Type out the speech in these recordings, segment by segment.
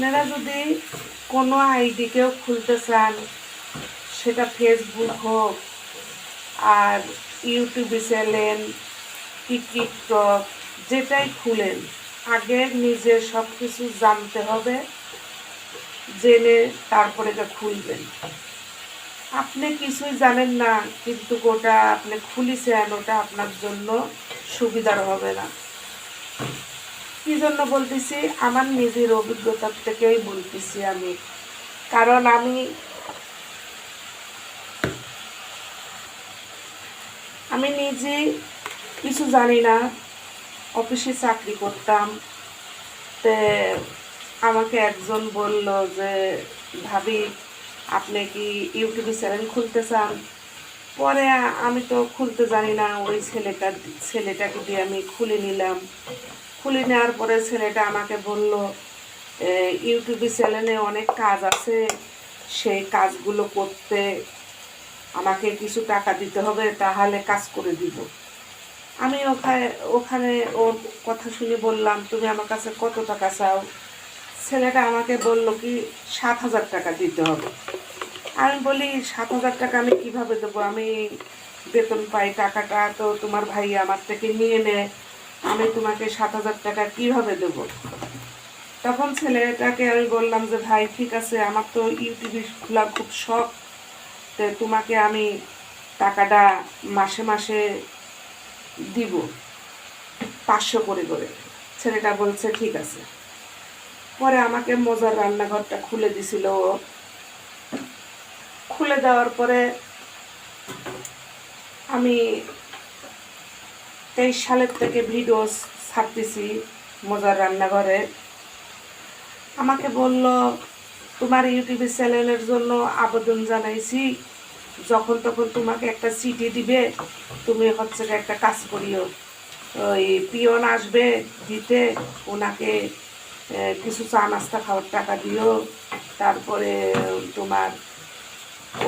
আপনারা যদি কোনো আইডি কেউ খুলতে চান, সেটা ফেসবুক হোক আর ইউটিউবে চ্যানেল কি টিকটক, যেটাই খুলেন আগে নিজে সব কিছু জানতে হবে, জেনে তারপরে এটা খুলবেন। আপনি কিছুই জানেন না কিন্তু ওটা আপনি খুলিছেন, ওটা আপনার জন্য সুবিধার হবে না। কি জন্য বলতেছি, আমার নিজের অভিজ্ঞতার থেকেই বলতেছি আমি। কারণ আমি নিজে কিছু জানি না, অফিসে চাকরি করতাম। তে আমাকে একজন বলল যে ভাবি আপনি কি ইউটিউবে চ্যানেল খুলতে চান? পরে আমি তো খুলতে জানি না, ওই ছেলেটাকে দিয়ে আমি খুলে নিলাম। খুলে নেওয়ার পরে ছেলেটা আমাকে বলল ইউটিউবে চ্যানেলে অনেক কাজ আছে, সেই কাজগুলো করতে আমাকে কিছু টাকা দিতে হবে, তাহলে কাজ করে দিব। আমি ওখানে ওর কথা শুনে বললাম, তুমি আমার কাছে কত টাকা চাও? ছেলেটা আমাকে বলল কি 7,000 টাকা দিতে হবে। আমি বলি 7,000 টাকা আমি কিভাবে দেবো? আমি বেতন পাই, টাকাটা তো তোমার ভাই আমার থেকে নিয়ে নেয়, আমি তোমাকে 7,000 টাকা কিভাবে দেবো? তখন ছেলেটাকে আমি বললাম যে ভাই ঠিক আছে, আমার তো ইউটিউবে খোলা খুব শখ, তো তোমাকে আমি টাকাটা মাসে মাসে দিব 500 করে করে। ছেলেটা বলছে ঠিক আছে। পরে আমাকে মজার রান্নাঘরটা খুলে দিছিল ও। খুলে দেওয়ার পরে আমি 23 সালের থেকে ভিডিও ছাড়তেছি মজার রান্নাঘরে। আমাকে বলল তোমার ইউটিউবে চ্যানেলের জন্য আবেদন জানাইছি, যখন তখন তোমাকে একটা সিটি দিবে, তুমি হচ্ছে একটা কাজ করিও, ওই পিয়ন আসবে দিতে, ওনাকে কিছু চা নাস্তা খাওয়ার টাকা দিও, তারপরে তোমার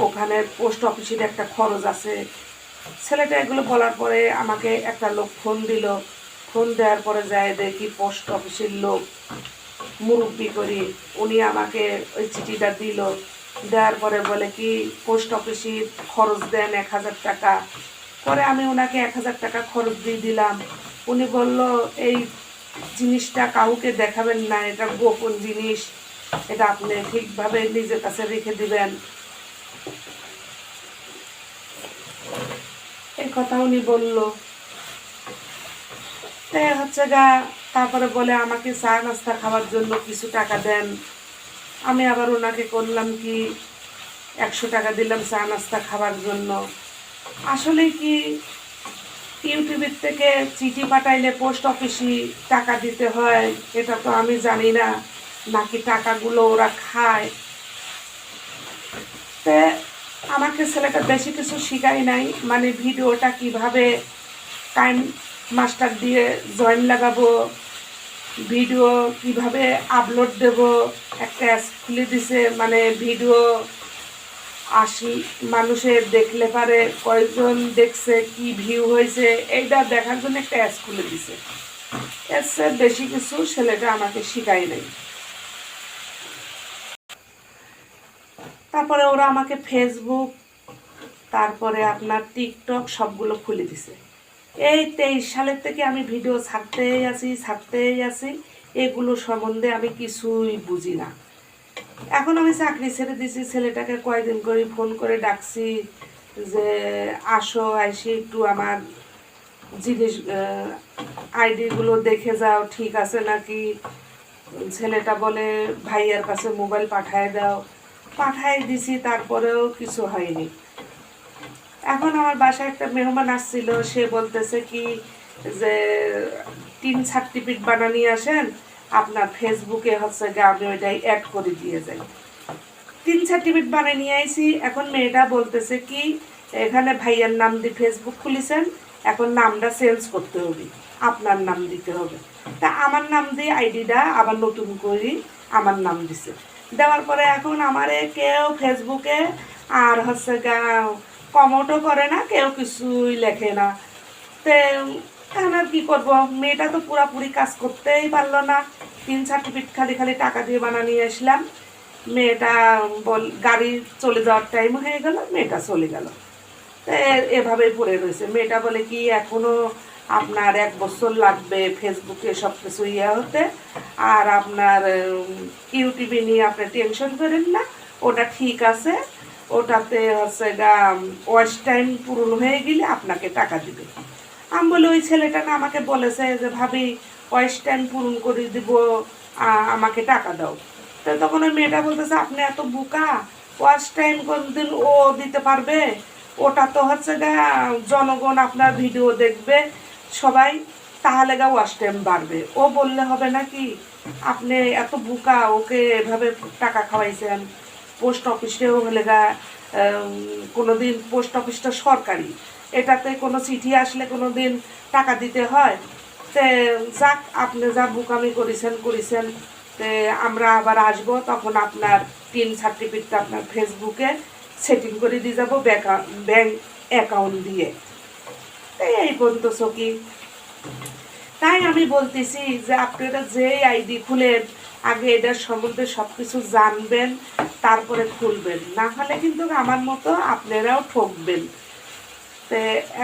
ওখানে পোস্ট অফিসের একটা খরচ আছে। ছেলেটা এগুলো বলার পরে আমাকে একটা লোক ফোন দিল। ফোন দেওয়ার পরে যায় দেখি পোস্ট অফিসের লোক মুরব্বি করি, উনি আমাকে ওই চিঠিটা দিল। দেওয়ার পরে বলে কি পোস্ট অফিসের খরচ দেন 1,000 টাকা। পরে আমি ওনাকে 1,000 টাকা খরচ দিয়ে দিলাম। উনি বলল এই জিনিসটা কাউকে দেখাবেন না, এটা গোপন জিনিস, এটা আপনি ঠিকভাবে নিজের কাছে রেখে দিবেন। এই কথা উনি বলল। হচ্ছে গা তারপরে বলে আমাকে চা নাস্তা খাওয়ার জন্য কিছু টাকা দেন। আমি আবার ওনাকে করলাম কি 100 টাকা দিলাম চা নাস্তা খাওয়ার জন্য। আসলে কি ইউটিউবের থেকে চিঠি পাঠাইলে পোস্ট অফিসে টাকা দিতে হয়, এটা তো আমি জানি না, নাকি টাকাগুলো ওরা খায়। তে আমাকে ছেলেটা বেশি কিছু শিখাই নাই, মানে ভিডিওটা কিভাবে টাইম মাস্টার দিয়ে জয়েন লাগাবো, ভিডিও কিভাবে আপলোড দেব, একটা অ্যাপ খুলে দিছে, মানে ভিডিও 80 মানুষের দেখলে পারে কয়েকজন দেখছে, কি ভিউ হয়েছে, এইটা দেখার জন্য একটা অ্যাপ খুলে দিছে। এসে বেশি কিছু ছেলেটা আমাকে শিখাই নাই। তারপরে ওরা আমাকে ফেসবুক, তারপরে আপনার টিকটক সবগুলো খুলে দিছে। এই 23 সালের থেকে আমি ভিডিও ছাড়তেই আছি, এগুলো সম্বন্ধে আমি কিছুই বুঝি না। এখন আমি চাকরি ছেড়ে দিছি, ছেলেটাকে কয়েকদিন করে ফোন করে ডাকছি যে আসো, আইসি একটু আমার জিনিস আইডিগুলো দেখে যাও, ঠিক আছে নাকি। ছেলেটা বলে ভাইয়ার কাছে মোবাইল পাঠায় দাও, পাঠাই দিছি, তারপরেও কিছু হয়নি। এখন আমার বাসায় একটা মেহমান আসছিল, সে বলতেছে কি যে 3 সার্টিফিকেট বানানি আসেন, আপনার ফেসবুকে হচ্ছে গিয়ে আমি ওইটাই অ্যাড করে দিয়ে যাই। 3 সার্টিফিকেট বানিয়ে নিয়ে আইছি। এখন মেয়েটা বলতেছে কি এখানে ভাইয়ার নাম দিয়ে ফেসবুক খুলেছেন, এখন নামটা চেঞ্জ করতে হবে, আপনার নাম দিতে হবে। তা আমার নাম দিয়ে আইডিটা আবার নতুন করে আমার নাম দিছে। দেওয়ার পরে এখন আমারে কেউ ফেসবুকে আর হচ্ছে গা কমেন্টও করে না, কেউ কিছুই লেখে না। তে এখন আর কি করবো, মেয়েটা তো পুরাপুরি কাজ করতেই পারলো না। 3 সার্টিফিকেট খালি খালি টাকা দিয়ে বানিয়ে আসলাম। মেয়েটা গাড়ি চলে যাওয়ার টাইম হয়ে গেল, মেয়েটা চলে গেল। এভাবেই পড়ে রয়েছে। মেয়েটা বলে কি এখনো আপনার 1 বছর লাগবে ফেসবুকে সব কিছু হতে, আর আপনার ইউটিউবে নিয়ে আপনি টেনশন করেন না, ওটা ঠিক আছে, ওটাতে হচ্ছে গা ওয়াচ টাইম পূরণ হয়ে গেলে আপনাকে টাকা দিবে। আমি বলি ওই ছেলেটা না আমাকে বলেছে যে ভাবি ওয়াচ টাইম পূরণ করে দিব, আমাকে টাকা দাও। তো তখন ওই মেয়েটা বলতেছে আপনি এত বোকা, ওয়াচ টাইম কোনদিন ও দিতে পারবে? ওটা তো হচ্ছে গা জনগণ আপনার ভিডিও দেখবে সবাই, তাহলে গা ওয়াচ টাইম বাড়বে। ও বললে হবে নাকি? আপনি এত বোকা, ওকে এভাবে টাকা খাওয়াইছেন। পোস্ট অফিসেও হলে গা কোনো দিন পোস্ট অফিসটা সরকারি, এটাতে কোনো চিঠি আসলে কোনো দিন টাকা দিতে হয়। তে যাক, আপনি যা বোকামি করেছেন। তে আমরা আবার আসবো, তখন আপনার 3 সার্টিফিকেট আপনার ফেসবুকে সেটিং করে দিয়ে যাবো ব্যাংক অ্যাকাউন্ট দিয়ে। এই পর্যন্ত সকি। তাই আমি বলতেছি যে আপনারা যে আইডি খুলেন আগে এটার সম্বন্ধে সব কিছু জানবেন, তারপরে খুলবেন, না হলে কিন্তু আমার মতো আপনারাও ঠকবেন। তো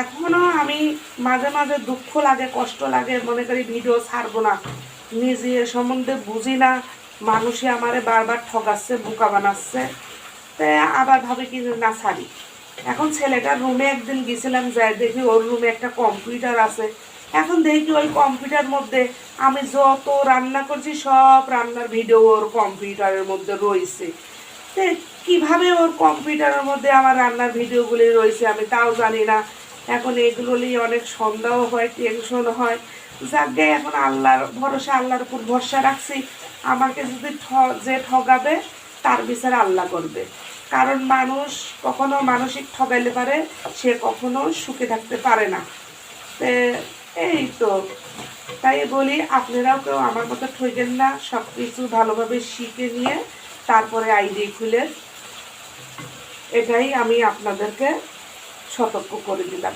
এখনও আমি মাঝে মাঝে দুঃখ লাগে, কষ্ট লাগে, মনে করি ভিডিও ছাড়বো না, নিজে এ সম্বন্ধে বুঝি না, মানুষে আমারে বারবার ঠকাচ্ছে, বোকা বানাচ্ছে। তো আবার ভাবি কি না ছাড়ি। এখন ছেলেটার রুমে একদিন গেছিলাম, যাই দেখি ওর রুমে একটা কম্পিউটার আছে। এখন দেখি ওই কম্পিউটার মধ্যে আমি যত রান্না করছি সব রান্নার ভিডিও ওর কম্পিউটারের মধ্যে রয়েছে। তো কীভাবে ওর কম্পিউটারের মধ্যে আমার রান্নার ভিডিওগুলি রয়েছে আমি তাও জানি না। এখন এগুলো নিয়ে অনেক সন্দেহ হয়, টেনশন হয়। যাকে এখন আল্লাহর ভরসা, আল্লাহর উপর ভরসা রাখছি। আমাকে যদি যে ঠগাবে তার বিচার আল্লাহ করবে, কারণ মানুষ কখনো মানসিক ঠগাইলে পারে, সে কখনো সুখে থাকতে পারে না। এই তো তাই বলি আপনারাও কেউ আমার কথা ঠকেন না, সব কিছু ভালোভাবে শিখে নিয়ে তারপরে আইডি খুলে, এটাই আমি আপনাদেরকে সতর্ক করে দিলাম।